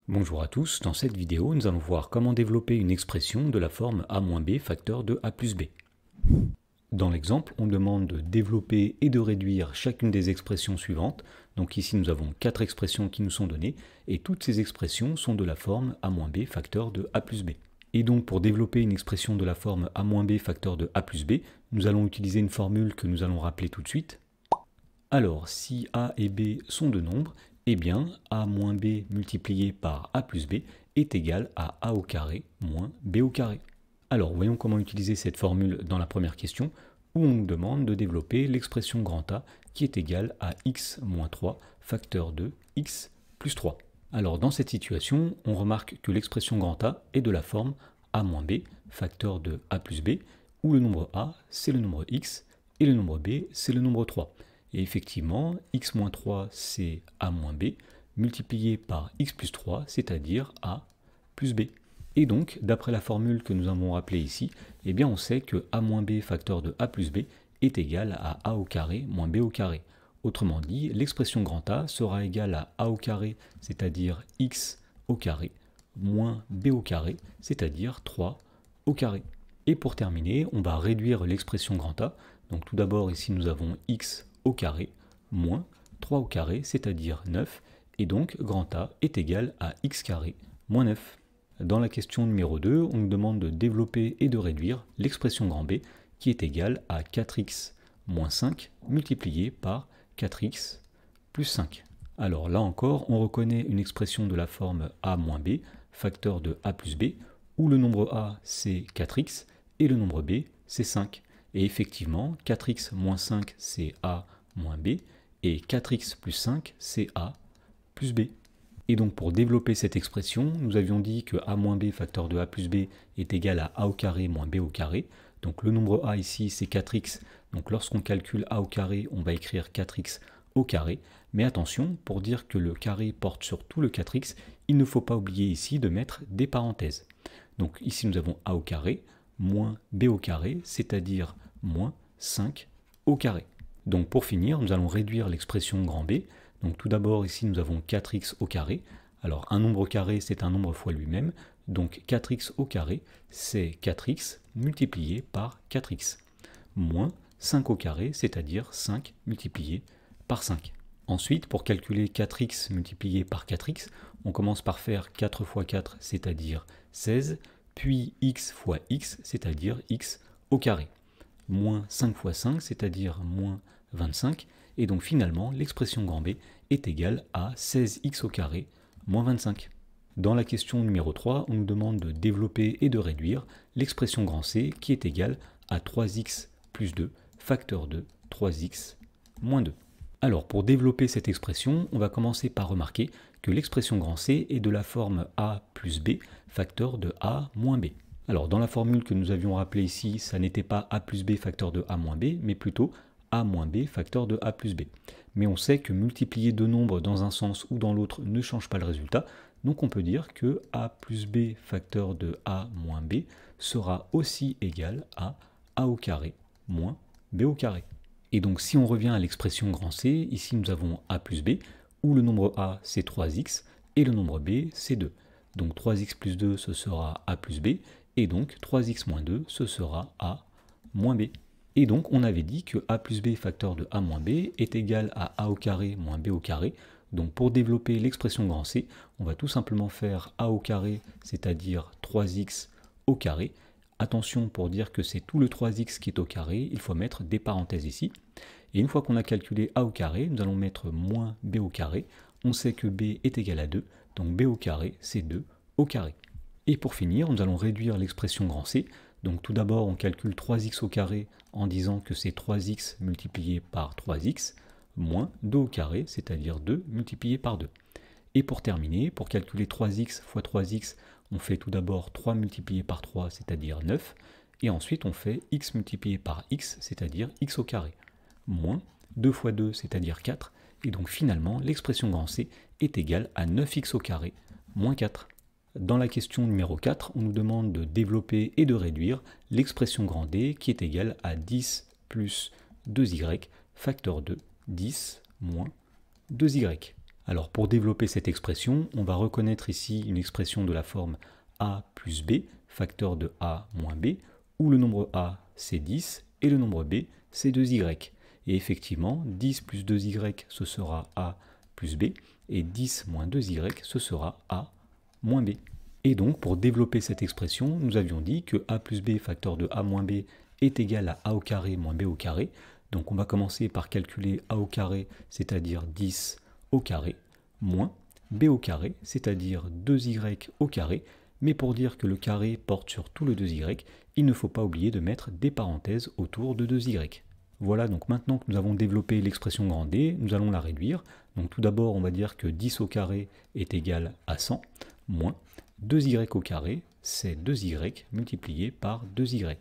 Bonjour à tous, dans cette vidéo nous allons voir comment développer une expression de la forme a-b facteur de a plus b. Dans l'exemple, on demande de développer et de réduire chacune des expressions suivantes. Donc ici nous avons 4 expressions qui nous sont données et toutes ces expressions sont de la forme a-b facteur de a plus b. Et donc pour développer une expression de la forme a-b facteur de a plus b, nous allons utiliser une formule que nous allons rappeler tout de suite. Alors si a et b sont deux nombres, eh bien, a moins b multiplié par a plus b est égal à a au carré moins b au carré. Alors, voyons comment utiliser cette formule dans la première question, où on nous demande de développer l'expression grand A qui est égale à x moins 3 facteur de x plus 3. Alors, dans cette situation, on remarque que l'expression grand A est de la forme a moins b facteur de a plus b, où le nombre a, c'est le nombre x, et le nombre b, c'est le nombre 3. Et effectivement, x-3 c'est a-b, multiplié par x plus 3, c'est-à-dire a plus b. Et donc, d'après la formule que nous avons rappelée ici, eh bien on sait que a-b facteur de a plus b est égal à a au carré moins b au carré. Autrement dit, l'expression grand A sera égale à a au carré, c'est-à-dire x au carré, moins b au carré, c'est-à-dire 3 au carré. Et pour terminer, on va réduire l'expression grand A. Donc tout d'abord, ici nous avons x au carré moins 3 au carré, c'est-à-dire 9, et donc grand A est égal à x carré moins 9. Dans la question numéro 2, on nous demande de développer et de réduire l'expression grand B qui est égale à 4x moins 5 multiplié par 4x plus 5. Alors là encore, on reconnaît une expression de la forme a moins b, facteur de a plus b, où le nombre a c'est 4x et le nombre b c'est 5. Et effectivement, 4x moins 5 c'est a moins b, et 4x plus 5 c'est a plus b. Et donc pour développer cette expression, nous avions dit que a moins b facteur de a plus b est égal à a au carré moins b au carré. Donc le nombre a ici c'est 4x, donc lorsqu'on calcule a au carré, on va écrire 4x au carré. Mais attention, pour dire que le carré porte sur tout le 4x, il ne faut pas oublier ici de mettre des parenthèses. Donc ici nous avons a au carré moins b au carré, c'est-à-dire moins 5 au carré. Donc pour finir, nous allons réduire l'expression grand B. Donc tout d'abord ici nous avons 4x au carré. Alors un nombre carré c'est un nombre fois lui-même. Donc 4x au carré c'est 4x multiplié par 4x. Moins 5 au carré, c'est-à-dire 5 multiplié par 5. Ensuite, pour calculer 4x multiplié par 4x, on commence par faire 4 fois 4, c'est-à-dire 16, puis x fois x, c'est-à-dire x au carré. Moins 5 fois 5, c'est-à-dire moins 25, et donc finalement l'expression grand B est égale à 16x au carré moins 25. Dans la question numéro 3, on nous demande de développer et de réduire l'expression grand C qui est égale à 3x plus 2 facteur de 3x moins 2. Alors pour développer cette expression, on va commencer par remarquer que l'expression grand C est de la forme a plus b facteur de a moins b. Alors dans la formule que nous avions rappelée ici, ça n'était pas a plus b facteur de a moins b, mais plutôt a moins b facteur de a plus b. Mais on sait que multiplier deux nombres dans un sens ou dans l'autre ne change pas le résultat, donc on peut dire que a plus b facteur de a moins b sera aussi égal à a au carré moins b au carré. Et donc si on revient à l'expression grand C, ici nous avons a plus b, où le nombre a c'est 3x, et le nombre b c'est 2. Donc 3x plus 2 ce sera a plus b, et donc 3x moins 2 ce sera a moins b. Et donc on avait dit que a plus b facteur de a moins b est égal à a au carré moins b au carré. Donc pour développer l'expression grand C, on va tout simplement faire a au carré, c'est-à-dire 3x au carré. Attention, pour dire que c'est tout le 3x qui est au carré, il faut mettre des parenthèses ici. Et une fois qu'on a calculé a au carré, nous allons mettre moins b au carré. On sait que b est égal à 2, donc b au carré c'est 2 au carré. Et pour finir, nous allons réduire l'expression grand C. Donc tout d'abord, on calcule 3x au carré en disant que c'est 3x multiplié par 3x, moins 2 au carré, c'est-à-dire 2 multiplié par 2. Et pour terminer, pour calculer 3x fois 3x, on fait tout d'abord 3 multiplié par 3, c'est-à-dire 9, et ensuite on fait x multiplié par x, c'est-à-dire x au carré, moins 2 fois 2, c'est-à-dire 4, et donc finalement l'expression grand C est égale à 9x au carré, moins 4. Dans la question numéro 4, on nous demande de développer et de réduire l'expression grand D qui est égale à 10 plus 2y facteur de 10 moins 2y. Alors pour développer cette expression, on va reconnaître ici une expression de la forme a plus b, facteur de a moins b, où le nombre a c'est 10 et le nombre b c'est 2y. Et effectivement, 10 plus 2y ce sera a plus b, et 10 moins 2y ce sera a moins b. Et donc pour développer cette expression, nous avions dit que a plus b facteur de a moins b est égal à a au carré moins b au carré. Donc on va commencer par calculer a au carré, c'est-à-dire 10 au carré, moins b au carré, c'est-à-dire 2y au carré. Mais pour dire que le carré porte sur tout le 2y, il ne faut pas oublier de mettre des parenthèses autour de 2y. Voilà, donc maintenant que nous avons développé l'expression grand D, nous allons la réduire. Donc tout d'abord, on va dire que 10 au carré est égal à 100, moins 2y au carré, c'est 2y multiplié par 2y.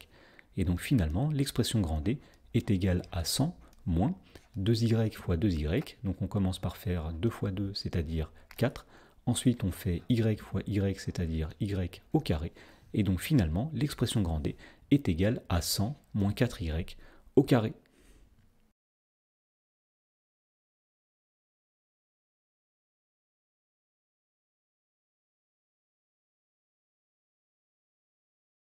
Et donc finalement, l'expression grand D est égale à 100 moins 2y fois 2y. Donc on commence par faire 2 fois 2, c'est-à-dire 4. Ensuite, on fait y fois y, c'est-à-dire y au carré. Et donc finalement, l'expression grand D est égale à 100 moins 4y au carré.